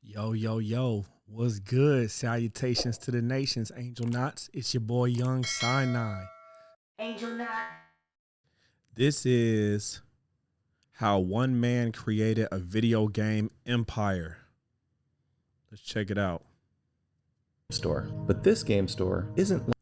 Yo, yo, yo, what's good? Salutations to the nations, Angel Knots. It's your boy Young Sinai. Angel Knot. This is how one man created a video game empire. Let's check it out. Store. But this game store isn't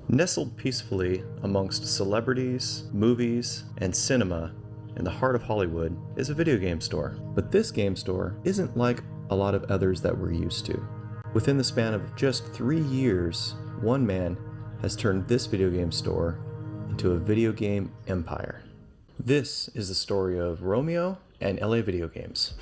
nestled peacefully amongst celebrities, movies, and cinema in the heart of Hollywood is a video game store. But this game store isn't like a lot of others that we're used to. Within the span of just 3 years, one man has turned this video game store into a video game empire. This is the story of Romeo and LA Video Games.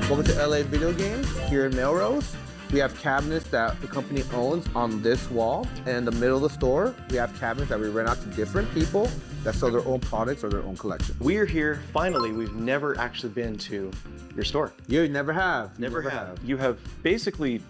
Welcome to LA Video Games here in Melrose. We have cabinets that the company owns on this wall, and in the middle of the store, we have cabinets that we rent out to different people that sell their own products or their own collections. We're here, finally. We've never actually been to your store. You never have. Never have. You have basically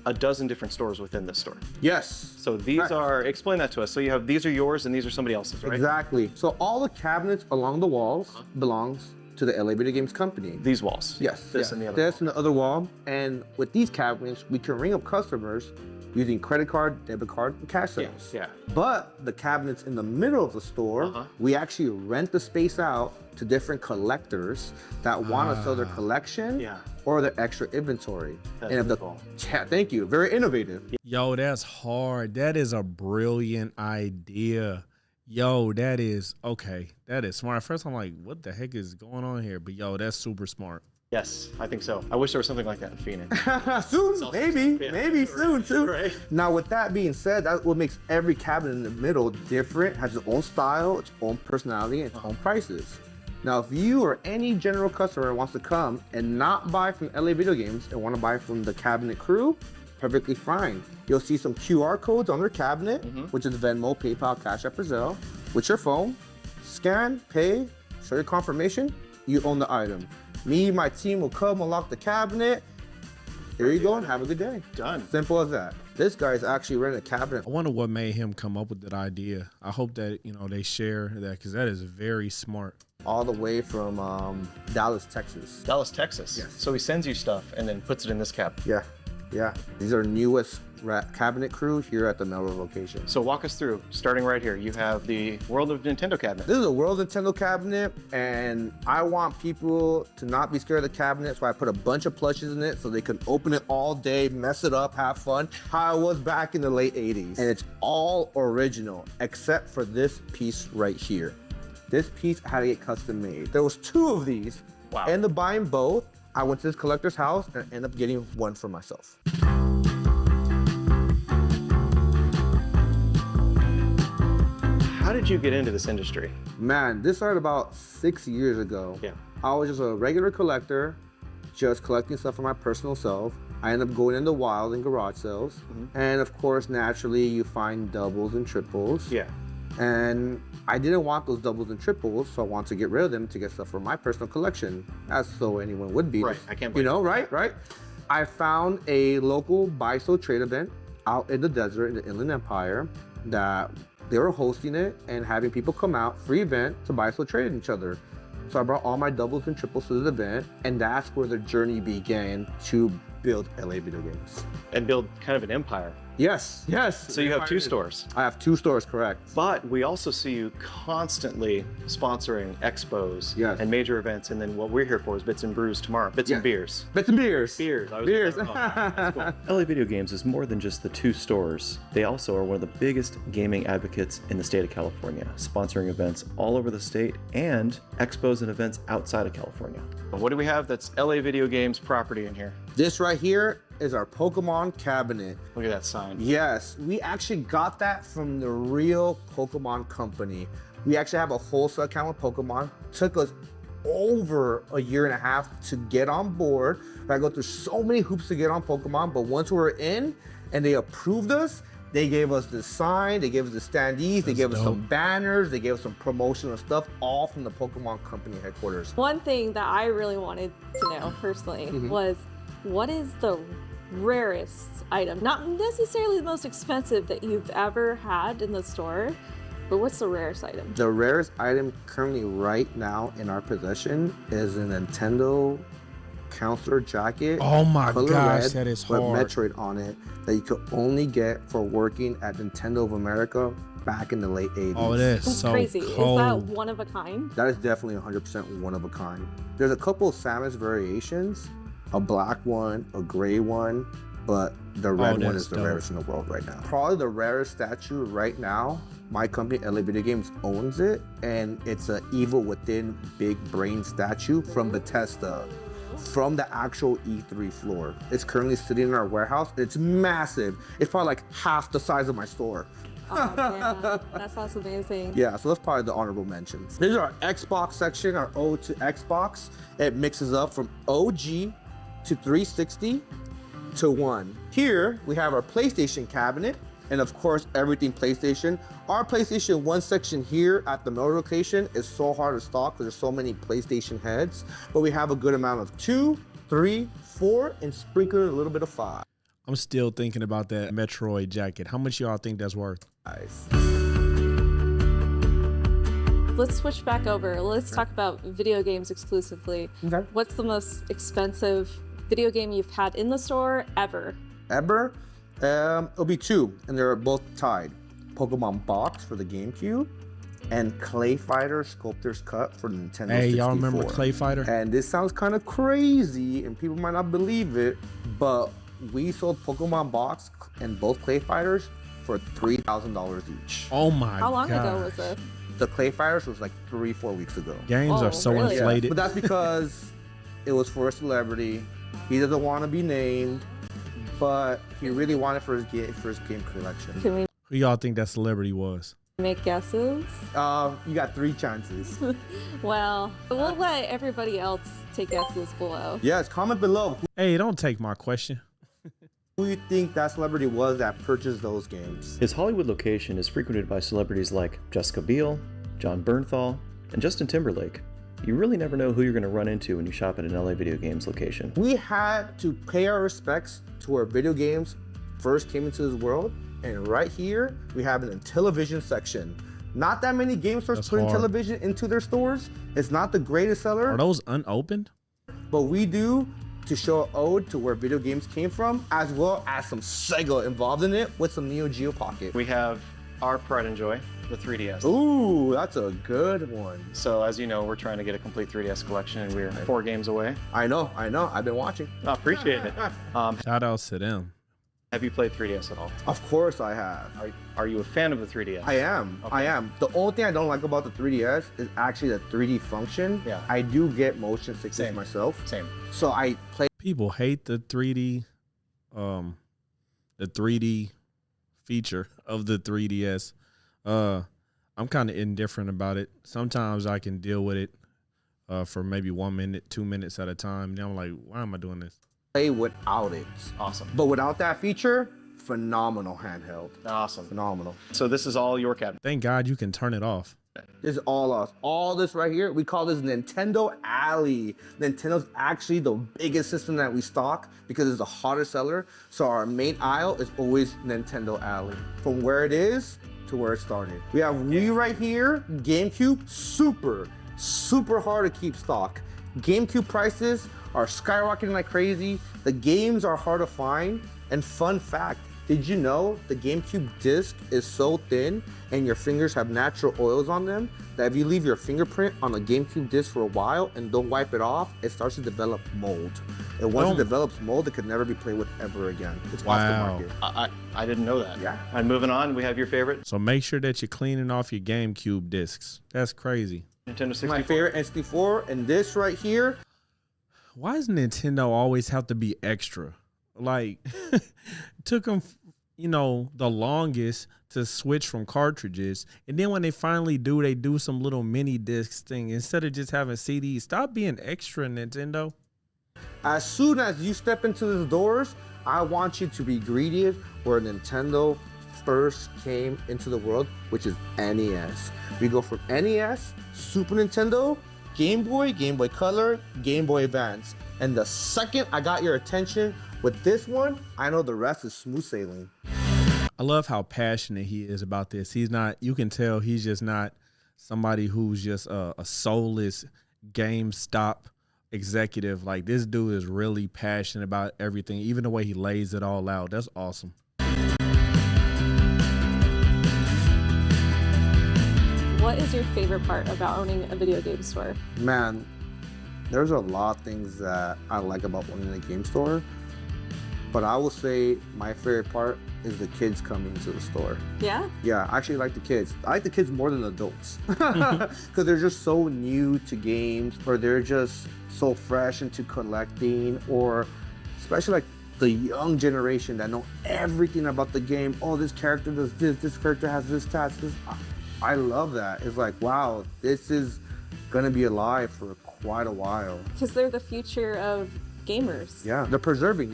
a dozen different stores within this store. Yes. So these Correct. are, explain that to us. So you have, these are yours and these are somebody else's, right? Exactly. So all the cabinets along the walls belongs to the LA Video Games company. These walls. Yes. This yes. and the other. This and the other wall. And with these cabinets, we can ring up customers using credit card, debit card, and cash sales. Yeah. But the cabinets in the middle of the store, we actually rent the space out to different collectors that want to sell their collection or their extra inventory. That's and if cool. yeah, thank you. Very innovative. Yo, that's hard. That is a brilliant idea. Yo, that is okay. That is smart. At first, I'm like, what the heck is going on here? But yo, that's super smart. Yes, I think so. I wish there was something like that in Phoenix. Soon, maybe, yeah. maybe soon. Right. Now, with that being said, that's what makes every cabinet in the middle different, has its own style, its own personality, and its own prices. Now, if you or any general customer wants to come and not buy from LA Video Games and want to buy from the cabinet crew, perfectly fine. You'll see some QR codes on their cabinet, which is Venmo, PayPal, Cash App, or Zelle. With your phone, scan, pay, show your confirmation, you own the item. Me, my team will come unlock the cabinet. Here you go and have a good day. Done. Simple as that. This guy's actually renting a cabinet. I wonder what made him come up with that idea. I hope that, they share that because that is very smart. All the way from Dallas, Texas. Dallas, Texas. Yes. So he sends you stuff and then puts it in this cabinet. Yeah. These are newest cabinet crew here at the Melrose location. So walk us through, starting right here. You have the World of Nintendo cabinet. This is a World Nintendo cabinet, and I want people to not be scared of the cabinet, so I put a bunch of plushes in it so they can open it all day, mess it up, have fun, how I was back in the late 80s. And it's all original, except for this piece right here. This piece had to get custom made. There was 2 of these. Wow. I ended up buying both. I went to this collector's house and ended up getting one for myself. How did you get into this industry? Man, this started about 6 years ago. Yeah. I was just a regular collector, just collecting stuff for my personal self. I ended up going into wild and garage sales. And of course, naturally, you find doubles and triples. Yeah. And I didn't want those doubles and triples, so I wanted to get rid of them to get stuff for my personal collection, as so anyone would be. Right, I can't You blame know, right? I found a local buy-sell trade event out in the desert in the Inland Empire that they were hosting it and having people come out, free event, to buy-sell trade each other. So I brought all my doubles and triples to the event, and that's where the journey began to build LA Video Games. And build kind of an empire. Yes. So you have 2 stores. I have 2 stores, correct. But we also see you constantly sponsoring expos and major events. And then what we're here for is Bits and Brews tomorrow. Bits and Beers. Bits and beers. Beers. Beers. That's cool. LA Video Games is more than just the 2 stores. They also are one of the biggest gaming advocates in the state of California, sponsoring events all over the state and expos and events outside of California. What do we have that's LA Video Games property in here? This right here is our Pokemon cabinet. Look at that sign. Yes, we actually got that from the real Pokemon company. We actually have a wholesale account with Pokemon. Took us over a year and a half to get on board. I go through so many hoops to get on Pokemon, but once we were in and they approved us, they gave us the sign, they gave us the standees, they gave us some banners, they gave us some promotional stuff, all from the Pokemon company headquarters. One thing that I really wanted to know personally was, what is the rarest item, not necessarily the most expensive, that you've ever had in the store, But what's the rarest item? The rarest item currently right now in our possession is a Nintendo counselor jacket. Oh my color gosh, red that is with hard. Metroid on it that you could only get for working at Nintendo of America back in the late 80s. Oh, it is That's so crazy. cold. Is that one of a kind? That is definitely 100% one of a kind. There's a couple of Samus variations, a black one, a gray one, but the red one that's is the dope. rarest in the world right now. Probably the rarest statue right now. My company, LA Video Games, owns it, and it's an Evil Within big brain statue from Bethesda, from the actual E3 floor. It's currently sitting in our warehouse. It's massive. It's probably like half the size of my store. Oh, man. That sounds amazing. Yeah, so that's probably the honorable mentions. This is our Xbox section, our ode to Xbox. It mixes up from OG to 360 to 1. Here, we have our PlayStation cabinet, and of course, everything PlayStation. Our PlayStation 1 section here at the Melrose location is so hard to stock because there's so many PlayStation heads, but we have a good amount of 2, 3, 4, and sprinkling a little bit of 5. I'm still thinking about that Metroid jacket. How much y'all think that's worth? Nice. Let's switch back over. Let's talk about video games exclusively. Okay. What's the most expensive video game you've had in the store ever? Ever? It'll be 2, and they're both tied. Pokemon Box for the GameCube, and Clay Fighter Sculptor's Cut for the Nintendo 64. Hey, y'all remember Clay Fighter? And this sounds kind of crazy, and people might not believe it, but we sold Pokemon Box and both Clay Fighters for $3,000 each. Oh my god. How long ago was this? The Clay Fighters was like 3-4 weeks ago. Games Oh, are so really? inflated. But that's because it was for a celebrity. He doesn't want to be named, but he really wanted for his game collection. Can we Who y'all think that celebrity was? make guesses? You got 3 chances. Well, we'll let everybody else take guesses below. Yes, comment below. Hey, don't take my question. Who you think that celebrity was that purchased those games? His Hollywood location is frequented by celebrities like Jessica Biel, John Bernthal, and Justin Timberlake. You really never know who you're going to run into when you shop at an LA Video Games location. We had to pay our respects to where video games first came into this world, and right here we have an Intellivision section. Not that many game stores That's put hard. Intellivision into their stores. It's not the greatest seller, Are those unopened? but we do to show an ode to where video games came from, as well as some Sega involved in it with some Neo Geo Pocket. We have our pride and joy, the 3DS. Ooh, that's a good one. So as you know, we're trying to get a complete 3DS collection, and we're 4 games away. I know. I've been watching. I appreciate it. Shout outs to them. Have you played 3DS at all? Of course I have. Are you a fan of the 3DS? I am. Okay. I am. The only thing I don't like about the 3DS is actually the 3D function. Yeah. I do get motion sickness Same. myself. Same. So I play. People hate the 3D feature of the 3DS. I'm kind of indifferent about it. Sometimes I can deal with it for maybe 1 minute, 2 minutes at a time. Then I'm like, why am I doing this? Play without it. Awesome. But without that feature, phenomenal handheld. Awesome. Phenomenal. So this is all your cabinet. Thank God you can turn it off. This is all us. All this right here, we call this Nintendo Alley. Nintendo's actually the biggest system that we stock because it's the hottest seller. So our main aisle is always Nintendo Alley. From where it is to where it started. We have Wii right here, GameCube, super hard to keep stock. GameCube prices are skyrocketing like crazy. The games are hard to find. And fun fact, did you know the GameCube disc is so thin and your fingers have natural oils on them that if you leave your fingerprint on a GameCube disc for a while and don't wipe it off, it starts to develop mold. And once Oh. it develops mold, it could never be played with ever again. It's off Wow. the market. I didn't know that. Yeah. And moving on, we have your favorite So make sure that you're cleaning off your GameCube discs. That's crazy. Nintendo 64. My favorite N64, and this right here, Why does Nintendo always have to be extra? Like, took them, the longest to switch from cartridges. And then when they finally do, they do some little mini discs thing. Instead of just having CDs, stop being extra, Nintendo. as soon as you step into these doors, I want you to be greeted where Nintendo first came into the world, which is NES. We go from NES, Super Nintendo, Game Boy Color, Game Boy Advance. And the second I got your attention with this one, I know the rest is smooth sailing. I love how passionate he is about this. He's not, you can tell he's just not somebody who's just a soulless GameStop executive. Like, this dude is really passionate about everything, even the way he lays it all out. That's awesome. What is your favorite part about owning a video game store? Man, there's a lot of things that I like about owning a game store, but I will say my favorite part is the kids coming to the store. Yeah? Yeah, I actually like the kids. I like the kids more than adults because they're just so new to games, or they're just so fresh into collecting, or especially like the young generation that know everything about the game. Oh, this character does this character has this stats, this. I love that. It's like, wow, this is gonna be alive for quite a while. Because they're the future of gamers. Yeah, they're preserving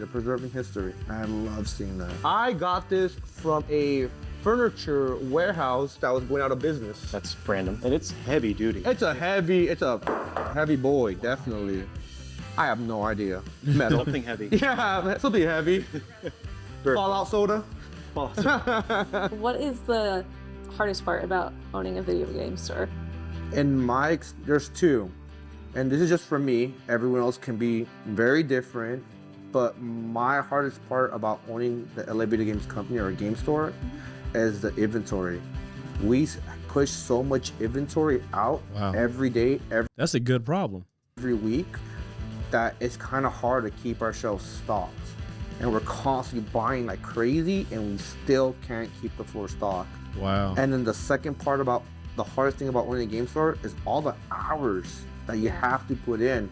history. I love seeing that. I got this from a furniture warehouse that was going out of business. That's random. And it's heavy duty. It's a heavy boy, definitely. I have no idea. Metal. Something heavy. Yeah, something heavy. Fallout soda. What is the hardest part about owning a video game store? There's two. And this is just for me. Everyone else can be very different. But my hardest part about owning the LA Video Games Company or a game store is the inventory. We push so much inventory out every day, That's a good problem. every week, that it's kind of hard to keep our shelves stocked. And we're constantly buying like crazy, and we still can't keep the floor stocked. Wow. And then the second part about the hardest thing about owning a game store is all the hours that you have to put in.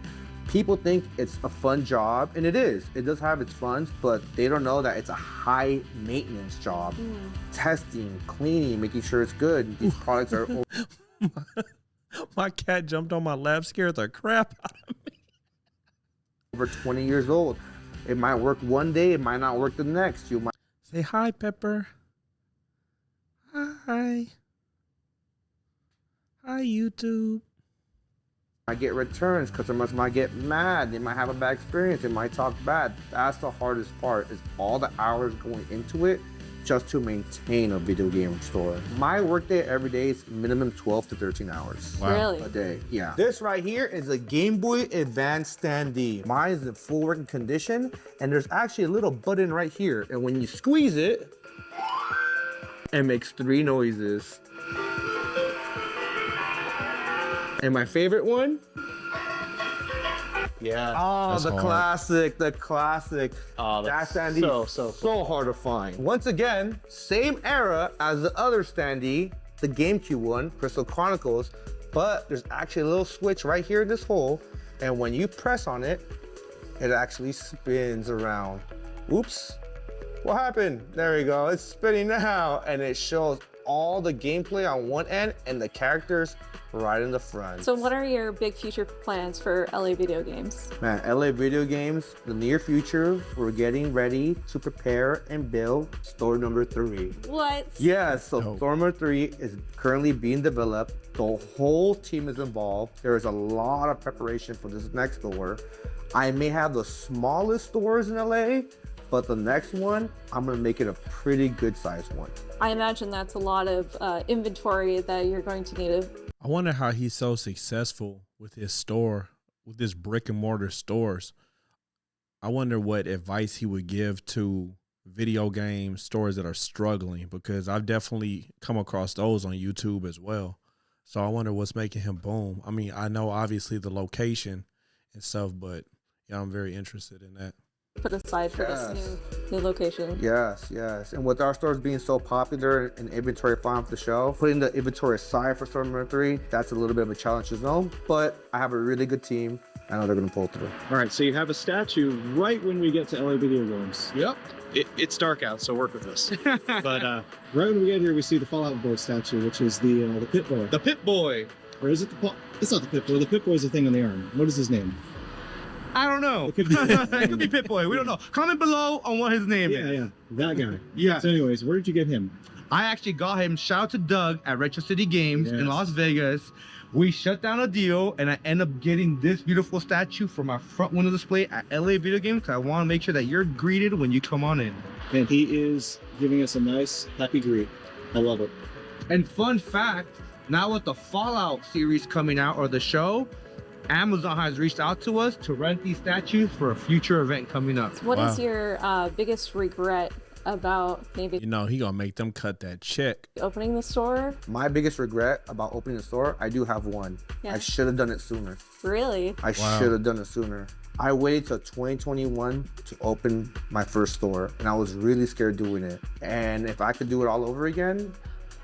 People think it's a fun job, and it is. It does have its fun, but they don't know that it's a high maintenance job. Testing, cleaning, making sure it's good. These products are My cat jumped on my lap, scared the crap out of me. over 20 years old. It might work one day, it might not work the next. You might Say hi, Pepper. Hi. Hi, YouTube. get returns. Customers might get mad. They might have a bad experience. They might talk bad. That's the hardest part, is all the hours going into it just to maintain a video game store. My workday every day is minimum 12 to 13 hours. Wow. Really? A day, yeah. This right here is a Game Boy Advance standee. Mine is in full working condition, and there's actually a little button right here, and when you squeeze it, it makes 3 noises. And my favorite one? Yeah. Oh, That's the hard. classic. Oh, that that's standee so so hard to find. Once again, same era as the other standee, the GameCube one, Crystal Chronicles, but there's actually a little switch right here in this hole, and when you press on it, it actually spins around. Oops, what happened? There we go, it's spinning now, and it shows all the gameplay on one end and the characters right in the front. So what are your big future plans for LA Video Games? Man, LA Video Games, the near future, we're getting ready to prepare and build store number 3. What? Yes, so Dope. store number 3 is currently being developed. The whole team is involved. There is a lot of preparation for this next store. I may have the smallest stores in LA, but the next one, I'm gonna make it a pretty good sized one. I imagine that's a lot of inventory that you're going to need to. I wonder how he's so successful with his store, with his brick and mortar stores. I wonder what advice he would give to video game stores that are struggling, because I've definitely come across those on YouTube as well. So I wonder what's making him boom. I mean, I know obviously the location and stuff, but yeah, I'm very interested in that. Put aside for this new location. Yes. And with our stores being so popular and inventory flying off the shelf, putting the inventory aside for store number 3, that's a little bit of a challenge to know. But I have a really good team. I know they're going to pull through. All right, so you have a statue right when we get to LA Video Games. Yep. It's dark out, so work with us. But right when we get here, we see the Fallout Boy statue, which is the Pit Boy. The Pit Boy. Or is it it's not the Pit Boy. The Pit Boy is the thing on the arm. What is his name? I don't know. It could be, It could be Pit Boy. We don't know. Comment below on what his name is. Yeah, that guy. Yeah. So anyways, where did you get him? I actually got him. Shout out to Doug at Retro City Games in Las Vegas. We shut down a deal, and I end up getting this beautiful statue for my front window display at LA Video Games. Because I want to make sure that you're greeted when you come on in. And he is giving us a nice, happy greet. I love it. And fun fact, now with the Fallout series coming out, or the show, Amazon has reached out to us to rent these statues for a future event coming up. What is Wow. your biggest regret about maybe You know, he gonna make them cut that check. opening the store? My biggest regret about opening the store, I do have one. Yeah. I should have done it sooner. Really? I Wow. should have done it sooner. I waited till 2021 to open my first store, and I was really scared doing it. And if I could do it all over again,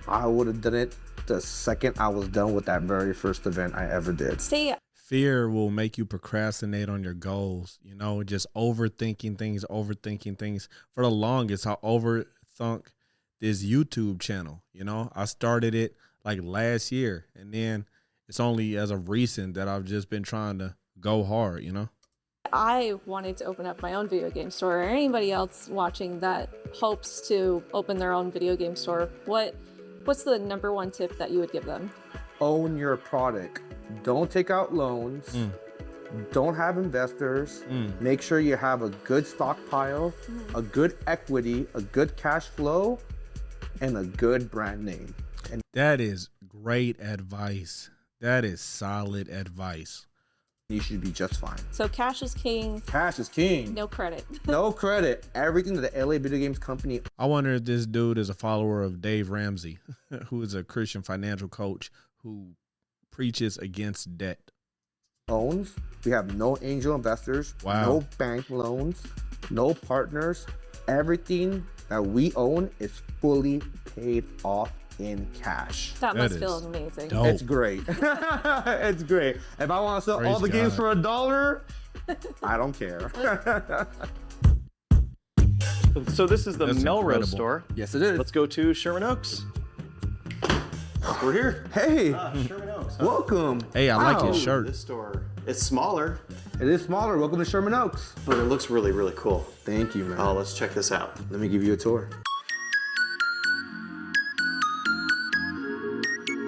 I would have done it the second I was done with that very first event I ever did. Say Fear will make you procrastinate on your goals. You know, just overthinking things. For the longest, I overthunk this YouTube channel. You know, I started it like last year, and then it's only as of recent that I've just been trying to go hard, you know? I wanted to open up my own video game store, or anybody else watching that hopes to open their own video game store, what's the number one tip that you would give them? Own your product. Don't take out loans. Don't have investors. Make sure you have a good stockpile, a good equity, a good cash flow, and a good brand name. And That is great advice. That is solid advice. you should be just fine. So cash is king, Cash is king. no credit. No credit. Everything that the LA Video Games Company I wonder if this dude is a follower of Dave Ramsey, who is a Christian financial coach who preaches against debt. owns. We have no angel investors, Wow. no bank loans, no partners. Everything that we own is fully paid off in cash. That must is feel amazing. dope. It's great. It's great. If I want to sell Praise all the games God. for $1, I don't care. So this is the That's Melrose incredible. store. Yes, it is. Let's go to Sherman Oaks. We're here. Hey, Sherman Oaks. welcome. Hey, I like his Wow. shirt. This store, it's smaller, It is smaller. Welcome to Sherman Oaks. but it looks really, really cool. Thank you, man. Oh, let's check this out. Let me give you a tour.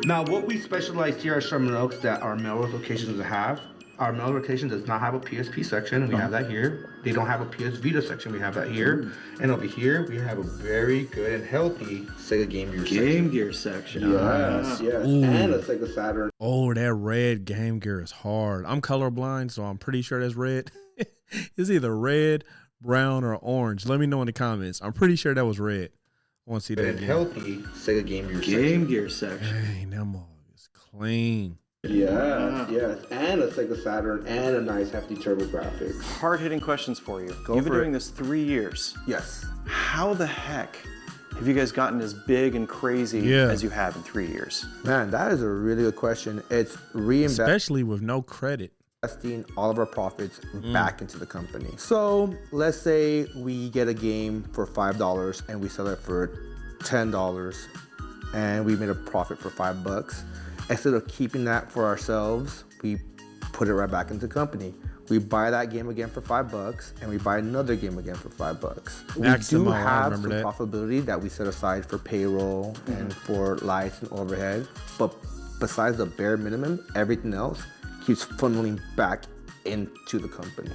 Now, what we specialize here at Sherman Oaks that our Melrose location doesn't have, our Melrose location does not have a PSP section. We have that here. They don't have a PS Vita section. We have that here. And over here, we have a very good and healthy Sega Game Gear section. Gear section. Yes, yes. Ooh. And a Sega Saturn. Oh, that red Game Gear is hard. I'm colorblind, so I'm pretty sure that's red. It's either red, brown, or orange. Let me know in the comments. I'm pretty sure that was red. I want to see that And again. healthy Sega Game Gear section. Gear section. Dang, that mug is clean. Yes, yes. And a Sega Saturn and a nice hefty Turbo Graphics. Hard-hitting questions for you. Go You've been for it. doing this 3 years. Yes. How the heck have you guys gotten as big and crazy Yeah. as you have in 3 years? Man, that is a really good question. It's reinvesting Especially with no credit. all of our profits back into the company. So let's say we get a game for $5 and we sell it for $10 and we made a profit for $5. Instead of keeping that for ourselves, we put it right back into the company. We buy that game again for $5 and we buy another game again for $5. We Maximo, do I have remember some that. profitability that we set aside for payroll and for lights and overhead. But besides the bare minimum, everything else keeps funneling back into the company.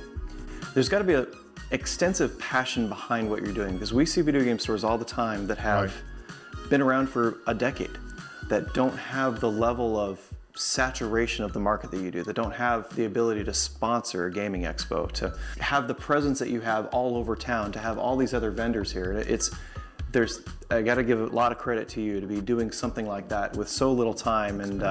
There's got to be an extensive passion behind what you're doing, because we see video game stores all the time that have been around for a decade, that don't have the level of saturation of the market that you do, that don't have the ability to sponsor a gaming expo, to have the presence that you have all over town, to have all these other vendors here. I got to give a lot of credit to you to be doing something like that with so little time, and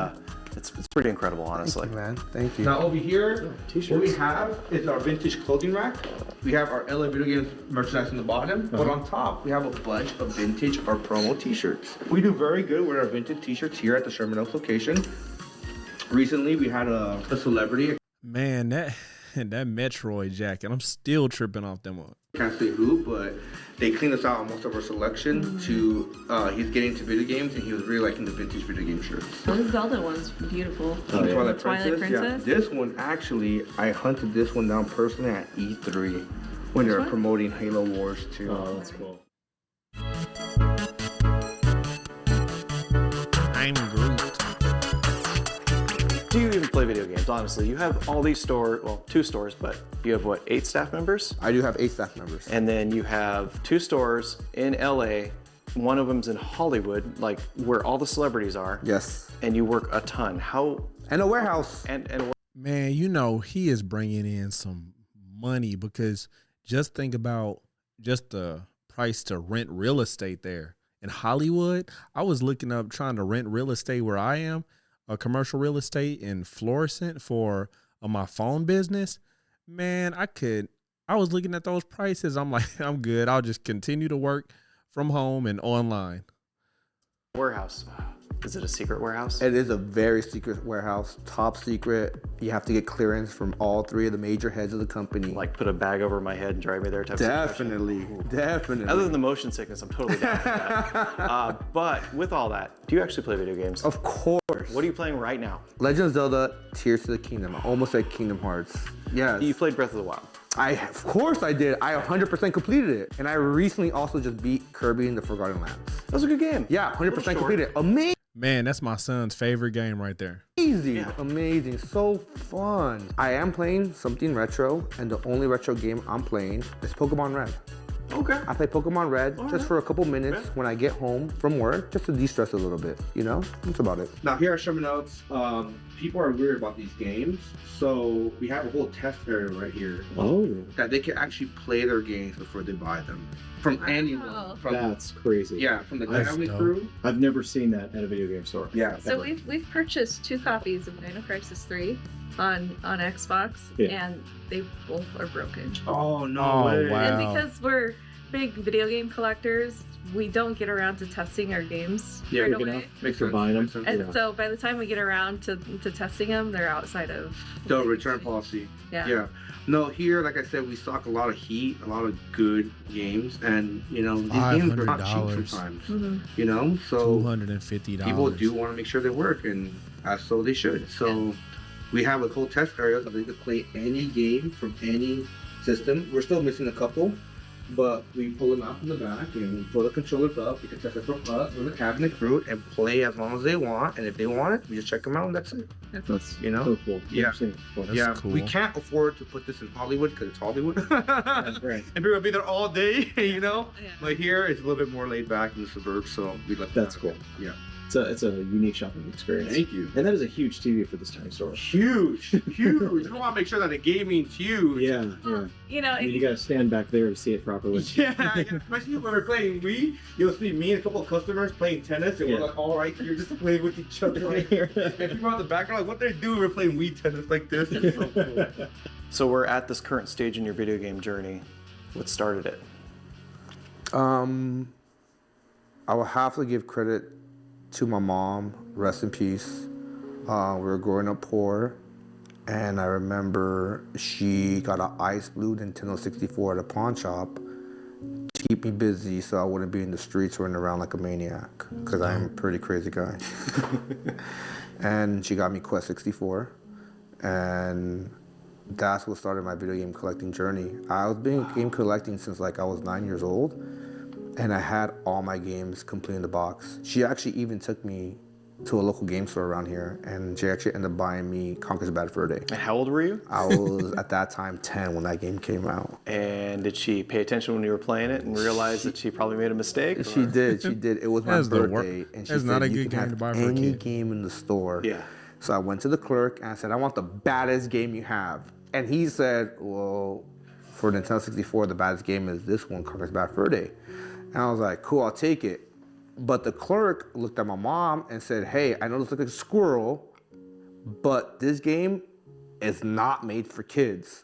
it's pretty incredible, honestly. Thank you, man. Thank you. Now over here, what we have is our vintage clothing rack. We have our LA Video Games merchandise on the bottom, but on top, we have a bunch of vintage or promo t-shirts. We do very good with our vintage t-shirts here at the Sherman Oaks location. Recently, we had a celebrity, Man, that Metroid jacket, I'm still tripping off them up. I can't say who, but they cleaned us out on most of our selection to, he's getting into video games and he was really liking the vintage video game shirts. Oh, the Zelda one's beautiful. Twilight Twilight Princess. Yeah. Princess? This one actually, I hunted this one down personally at E3 when they were one? promoting Halo Wars 2. Oh, that's cool. I'm Groot. Do you even play video games? Honestly, you have all these stores, well, 2 stores, but you have what, 8 staff members? I do have 8 staff members. And then you have 2 stores in LA. One of them's in Hollywood, like where all the celebrities are. Yes. And you work a ton. How? And a warehouse. And Man, he is bringing in some money because just think about just the price to rent real estate there in Hollywood. I was looking up trying to rent real estate where I am, a commercial real estate in Florissant for my phone business. Man, I was looking at those prices. I'm like, I'm good. I'll just continue to work from home and online. warehouse. Is it a secret warehouse? It is a very secret warehouse, top secret. You have to get clearance from all 3 of the major heads of the company. Like put a bag over my head and drive me there type of situation? Definitely. Other than the motion sickness, I'm totally down for that. But with all that, do you actually play video games? Of course. What are you playing right now? Legend of Zelda, Tears to the Kingdom. I almost said Kingdom Hearts. Yes. You played Breath of the Wild. Of course I did. I 100% completed it. And I recently also just beat Kirby in the Forgotten Lands. That was a good game. Yeah, 100% short. completed. Amazing. Man, that's my son's favorite game right there. Yeah. Amazing, so fun. I am playing something retro, and the only retro game I'm playing is Pokemon Red. Okay. I play Pokemon Red just for a couple minutes Okay. when I get home from work, just to de-stress a little bit, you know? That's about it. Now here at Sherman Oaks, people are weird about these games, so we have a whole test area right here Oh, that they can actually play their games before they buy them. From anyone. From that's crazy. yeah, from the That's family dope. crew. I've never seen that at a video game store. Yeah. So we've purchased 2 copies of Dino Crisis 3 on Xbox, Yeah. and they both are broken. Oh no Oh, way. wow. And because we're big video game collectors, we don't get around to testing our games Yeah, right big away. enough. Makes For sense. buying them. Makes sense. And Yeah. so by the time we get around to testing them, they're outside of The return policy. Yeah. Yeah. No, here, like I said, we stock a lot of heat, a lot of good games, and you know, these games are not cheap $500. sometimes. Mhm. You know, so $250. people do want to make sure they work, and as so they should. So we have a whole test area so they can play any game from any system. We're still missing a couple, but we pull them out from the back and we pull the controllers up. You can test it from us or the cabinet crew and play as long as they want. And if they want it, we just check them out and that's it. That's You know? so cool. Yeah. Interesting. Cool. That's yeah, cool. we can't afford to put this in Hollywood because it's Hollywood. Right. And people will be there all day, you know? Yeah. But here it's a little bit more laid back in the suburbs, so we let That's that cool. happen. Yeah. It's a unique shopping experience. Thank you. And that is a huge TV for this tiny store. Huge, huge. We want to make sure that the gaming's huge. Yeah, yeah. You know, I mean, you gotta stand back there to see it properly. Yeah, especially when we're playing Wii, you'll see me and a couple of customers playing tennis, and Yeah. we're like all right here just playing with each other. Like, and people on the background, like, what they're doing, we're playing Wii tennis like this. It's so cool. So we're at this current stage in your video game journey. What started it? I will have to give credit to my mom, rest in peace. We were growing up poor, and I remember she got an ice blue Nintendo 64 at a pawn shop to keep me busy so I wouldn't be in the streets running around like a maniac, because I'm a pretty crazy guy. And she got me Quest 64, and that's what started my video game collecting journey. I was been game collecting since like I was 9 years old, and I had all my games complete in the box. She actually even took me to a local game store around here, and she actually ended up buying me Conker's Bad Fur Day. And how old were you? I was at that time 10 when that game came out. And did she pay attention when you were playing it and realize that she probably made a mistake? She or- did. It was my That's the wor- birthday, and she that's said not a you good can game have to buy for a any kid." game in the store. Yeah. So I went to the clerk and I said, I want the baddest game you have. And he said, well, for Nintendo 64, the baddest game is this one, Conker's Bad Fur Day. And I was like, cool, I'll take it. But the clerk looked at my mom and said, hey, I know this looks like a squirrel, but this game is not made for kids.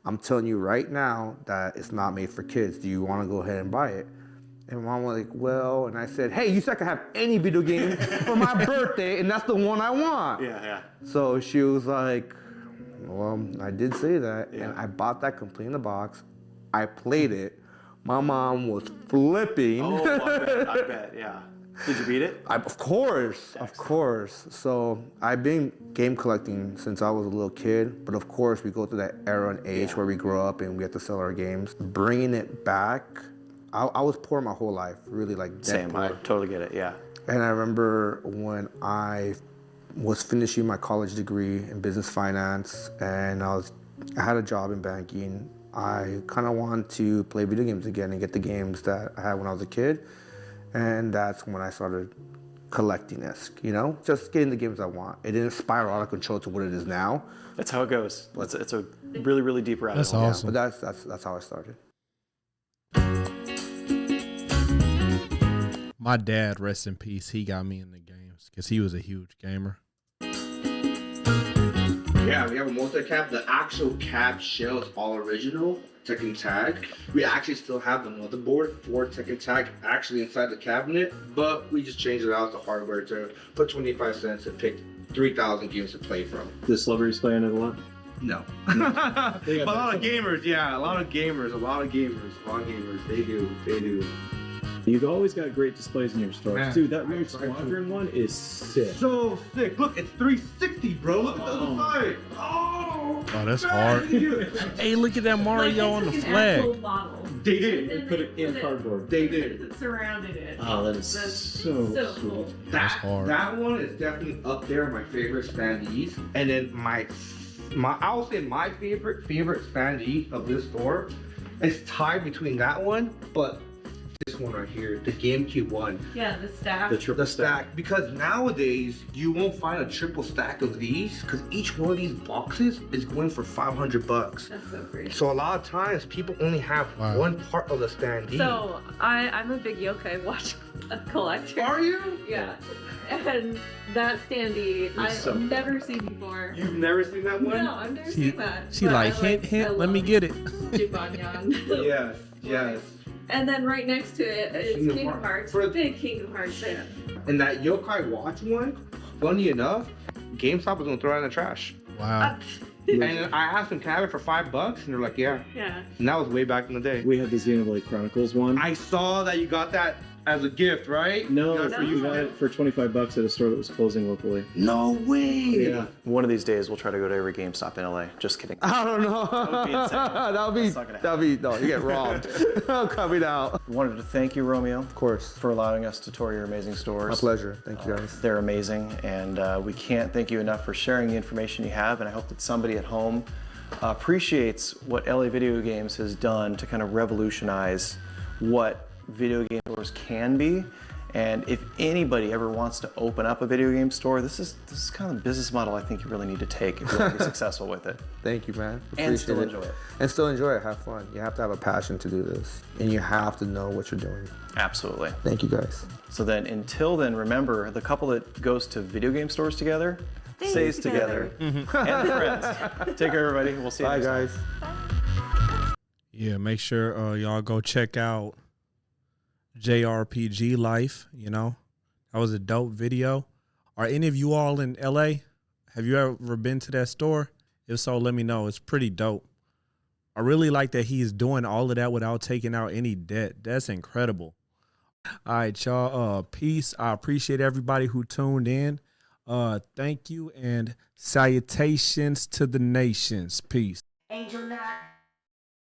I'm telling you right now that it's not made for kids. Do you want to go ahead and buy it? And mom was like, well, and I said, hey, you said I could have any video game for my birthday, and that's the one I want. Yeah. So she was like, well, I did say that, Yeah. and I bought that complete in the box. I played it. My mom was flipping. Oh, I bet, yeah. Did you beat it? Of course. So I've been game collecting since I was a little kid, but of course we go through that era and age where we grow up and we have to sell our games. Bringing it back, I was poor my whole life, really like dead Same, poor. I totally get it, yeah. And I remember when I was finishing my college degree in business finance and I had a job in banking. I kind of wanted to play video games again and get the games that I had when I was a kid. And that's when I started collecting esque, you know, just getting the games I want. It didn't spiral out of control to what it is now. That's how it goes. It's a really, really deep rabbit That's hole. awesome. But that's how I started. My dad, rest in peace, he got me in the games because he was a huge gamer. Yeah, we have a multi-cap. The actual cap shell is all original, Tekken Tag. We actually still have the motherboard for Tekken Tag actually inside the cabinet, but we just changed it out the hardware to put 25 cents and pick 3,000 games to play from. The celebrities playing it a lot. No. But a lot of gamers, yeah, a lot of gamers. They do. You've always got great displays in your stores. Man, Dude, that I Rogue tried to. Squadron one is sick. So sick. Look, it's 360, bro. Look at the other side. Oh, Oh, that's man, hard. look at it. Hey, look at that Mario on the flag. They did. They put it in cardboard. They did. Surrounded it. Oh, that is That's so so cool. cool. That's hard. That one is definitely up there, my favorite standees. And then my I will say my favorite standee of this store is tied between that one, but this one right here, the GameCube one. Yeah, the staff. The triple The stack, because nowadays you won't find a triple stack of these because each one of these boxes is going for $500. That's so crazy. So a lot of times people only have Wow. one part of the standee. So I'm a big yokai watch collector. Are you? Yeah. And that standee I've so cool. never seen before. You've never seen that one? No, I've never She, seen that. she but like, I hint, I let me love get it. Jibanyan. Yes, yes. And then right next to it is Kingdom Kingdom Hearts. Hearts. Big Kingdom Hearts fan. And that Yokai Watch one, funny enough, GameStop was gonna throw it in the trash. Wow. And I asked them, can I have it for $5? And they're like, yeah. Yeah. And that was way back in the day. We had the Xenoblade Chronicles one. I saw that you got that as a gift, right? No, You got it for you you. got it for 25 bucks at a store that was closing locally. No way. Yeah. One of these days, we'll try to go to every GameStop in LA. Just kidding. I don't know. That would be insane. That's not gonna no, you get robbed. Coming out. Wanted to thank you, Romeo, Of course. for allowing us to tour your amazing stores. My pleasure. Thank you guys. They're amazing, and we can't thank you enough for sharing the information you have, and I hope that somebody at home appreciates what LA Video Games has done to kind of revolutionize what video game stores can be. And if anybody ever wants to open up a video game store, this is kind of the business model I think you really need to take if you want to be successful with it. Thank you, man. And still Appreciate enjoy it. And still enjoy it. Have fun. You have to have a passion to do this. And you have to know what you're doing. Absolutely. Thank you, guys. So then, until then, remember, the couple that goes to video game stores together stays together. And friends. Take care, everybody. We'll see you Bye, next time. guys. Yeah, make sure y'all go check out JRPG Life. You know, that was a dope video. Are any of you all in LA? Have you ever been to that store? If so, let me know. It's pretty dope. I really like that he's doing all of that without taking out any debt. That's incredible. All right, y'all. Peace. I appreciate everybody who tuned in. Thank you and salutations to the nations. Peace. Angel Knot.